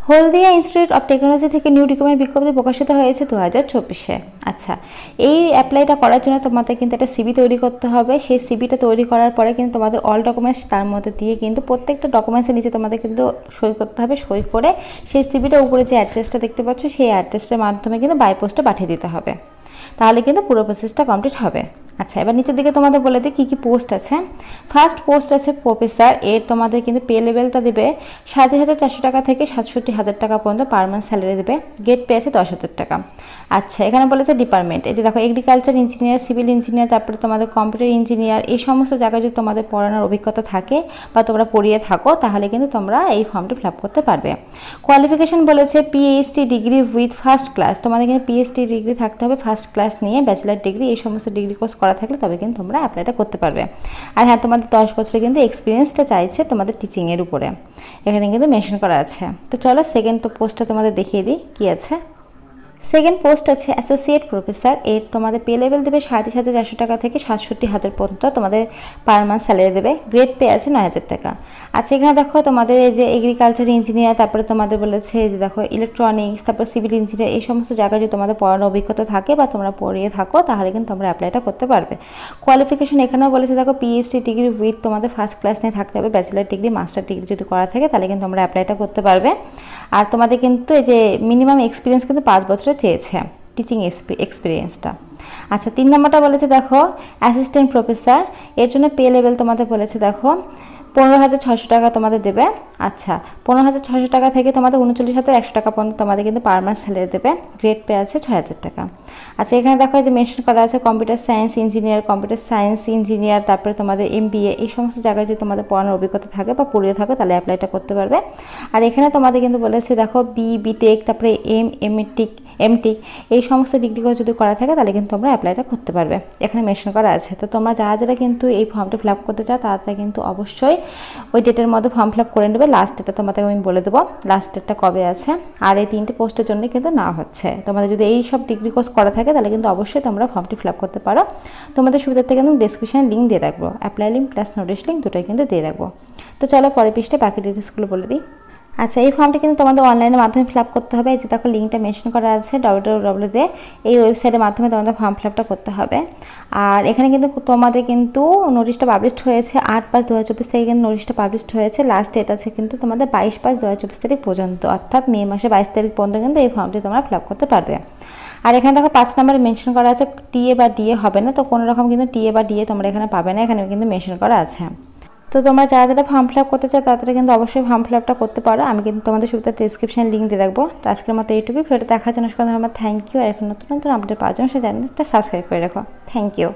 Haldia institute of technology থেকে new recruitment বিজ্ঞপ্তি প্রকাশিত হয়েছে 2024-এ। আচ্ছা, এই অ্যাপ্লাইটা করার জন্য তোমাদের কিন্তু একটা সিভি তৈরি করতে হবে। সেই সিভিটা তৈরি করার পরে কিন্তু তোমাদের অল ডকুমেন্টস তার মধ্যে দিয়ে কিন্তু প্রত্যেকটা ডকুমেন্টসের নিচে তোমাদের কিন্তু সই করতে হবে। সই করে সেই সিভিটার উপরে যে অ্যাড্রেসটা দেখতে পাচ্ছ সেই অ্যাড্রেসটার মাধ্যমে কিন্তু বাই পোস্টে পাঠিয়ে দিতে হবে। তাহলে কিন্তু পুরো প্রসেসটা কমপ্লিট হবে। আচ্ছা, এবার নিচের দিকে তোমাদের বলে দিই কী কী পোস্ট আছে। ফার্স্ট পোস্ট আছে প্রফেসর, এর তোমাদের কিন্তু পে লেভেলটা দেবে 37,400 টাকা থেকে 67,000 টাকা পর্যন্ত পার মান্থ স্যালারি দেবে। গেট পে আছে 10,000 টাকা। আচ্ছা, এখানে বলেছে ডিপার্টমেন্ট, এই যে দেখো এগ্রিকালচার ইঞ্জিনিয়ার, সিভিল ইঞ্জিনিয়ার, তারপরে তোমাদের কম্পিউটার ইঞ্জিনিয়ার, এই সমস্ত জায়গায় যদি তোমাদের পড়ানোর অভিজ্ঞতা থাকে বা তোমরা পড়িয়ে থাকো তাহলে কিন্তু তোমরা এই ফর্মটি ফিল আপ করতে পারবে। কোয়ালিফিকেশন বলেছে PhD degree with first class, তোমাদের কিন্তু পিএইচডি ডিগ্রি থাকতে হবে, ফার্স্ট ক্লাস নিয়ে ব্যাচেলার ডিগ্রি, এই সমস্ত ডিগ্রি কোর্স করা থাকলে তবে কিন্তু তোমরা অ্যাপ্লাইটা করতে পারবে। আর হ্যাঁ, তোমাদের 10 বছরের কিন্তু এক্সপিরিয়েন্সটা চাইছে তোমাদের টিচিংয়ের উপরে, এখানে কিন্তু মেনশন করা আছে। তো চলো সেকেন্ড পোস্টটা তোমাদের দেখিয়ে দিই কী আছে। সেকেন্ড পোস্ট আছে অ্যাসোসিয়েট প্রফেসর, এর তোমাদের পে লেভেল দেবে 37,400 টাকা থেকে 67,000 পর্যন্ত তোমাদের পার মান্থ স্যালারি দেবে। গ্রেড পে আছে 9,000 টাকা। আচ্ছা, এখানে দেখো তোমাদের এই যে এগ্রিকালচার ইঞ্জিনিয়ার, তারপরে তোমাদের বলেছে যে দেখো ইলেকট্রনিক্স, তারপর সিভিল ইঞ্জিনিয়ার, এই সমস্ত জায়গায় যদি তোমাদের পড়ানোর অভিজ্ঞতা থাকে বা তোমরা পড়িয়ে থাকো তাহলে কিন্তু তোমরা অ্যাপ্লাইটা করতে পারবে। কোয়ালিফিকেশন এখানেও বলেছে দেখো পিএইচডি ডিগ্রি উইথ তোমাদের ফার্স্ট ক্লাস নিয়ে থাকতে হবে, ব্যাচেলার ডিগ্রি, মাস্টার ডিগ্রি যদি করা থাকে তাহলে কিন্তু তোমরা অ্যাপ্লাইটা করতে পারবে। আর তোমাদের কিন্তু এই যে মিনিমাম এক্সপিরিয়েন্স কিন্তু 5 বছরের চেয়েছে টিচিং এক্সপিরিয়েন্সটা। আচ্ছা, 3 নম্বরটা বলেছে দেখো অ্যাসিস্ট্যান্ট প্রফেসর, এর জন্য পে লেভেল তোমাদের বলেছে দেখো 15,600 টাকা তোমাদের দেবে। আচ্ছা, 15,600 টাকা থেকে তোমাদের 39,100 টাকা পর্যন্ত তোমাদের কিন্তু পার মান্থ স্যালারি দেবে। গ্রেড পে আছে 6,000 টাকা। আচ্ছা, এখানে দেখো যে মেনশন করা আছে কম্পিউটার সায়েন্স ইঞ্জিনিয়ার, তারপরে তোমাদের এমবিএ, এই সমস্ত জায়গায় যদি তোমাদের পড়ানোর অভিজ্ঞতা থাকে বা পড়িয়ে থাকো তাহলে অ্যাপ্লাইটা করতে পারবে। আর এখানে তোমাদের কিন্তু বলেছে দেখো বিটেক, তারপরে এমটেক, এই সমস্ত ডিগ্রিগুলো যদি করা থাকে তাহলে কিন্তু তোমরা অ্যাপ্লাইটা করতে পারবে, এখানে মেনশন করা আছে। তো তোমরা যারা কিন্তু এই ফর্মটা ফিল আপ করতে চাও তারা কিন্তু অবশ্যই ওই ডেটের মধ্যে ফর্ম ফিল আপ করে নেবে। লাস্ট ডেটটা তোমাদের আমি বলে দেবো লাস্ট ডেটটা কবে আছে। আর এই 3টে পোস্টের জন্য কিন্তু না হচ্ছে, তোমাদের যদি এই সব ডিগ্রি কোর্স করা থাকে তাহলে কিন্তু অবশ্যই তোমরা ফর্মটি ফিল আপ করতে পারো। তোমাদের সুবিধার থেকে কিন্তু ডেসক্রিপশনে লিঙ্ক দিয়ে রাখবো, apply link plus notice link দুটোই কিন্তু দিয়ে রাখবো। তো চলো পরের পৃষ্ঠায় বাকি ডিটেলসগুলো বলে দিই। আচ্ছা, এই ফর্মটি কিন্তু তোমাদের অনলাইনের মাধ্যমে ফিল আপ করতে হবে। এই যে দেখো লিঙ্কটা মেনশন করা আছে www এই ওয়েবসাইটের মাধ্যমে তোমাদের ফর্ম ফিল আপটা করতে হবে। আর এখানে কিন্তু তোমাদের কিন্তু নোটিশটা পাবলিশড হয়েছে 8/5/2024 থেকে কিন্তু নোটিশটা পাবলিশড হয়েছে। লাস্ট ডেট আছে কিন্তু তোমাদের 22/5/2024 তারিখ পর্যন্ত, অর্থাৎ মে মাসে 22 তারিখ পর্যন্ত কিন্তু এই ফর্মটি তোমরা ফিল আপ করতে পারবে। আর এখানে দেখো 5 নম্বরে মেনশন করা আছে টিএ বা ডিএ হবে না, তো কোনো রকম কিন্তু টিএ বা ডিএ তোমরা এখানে পাবে না, এখানে কিন্তু মেনশন করা আছে। তো তোমরা যারা ফর্ম ফিল আপ করতে চাও তারা কিন্তু অবশ্যই ফর্ম ফিল আপটা করতে পারো, আমি কিন্তু তোমাদের সুবিধা ডেসক্রিপশনে লিঙ্ক দিয়ে রাখবো। তো আজকের মতো এইটুকুই, ভিডিওটা দেখার জন্য আমার থ্যাংক ইউ। আর এখন নতুন নতুন আপডেট পাওয়ার জন্য সেই চ্যানেলটা সাবস্ক্রাইব করে রাখো। Thank you.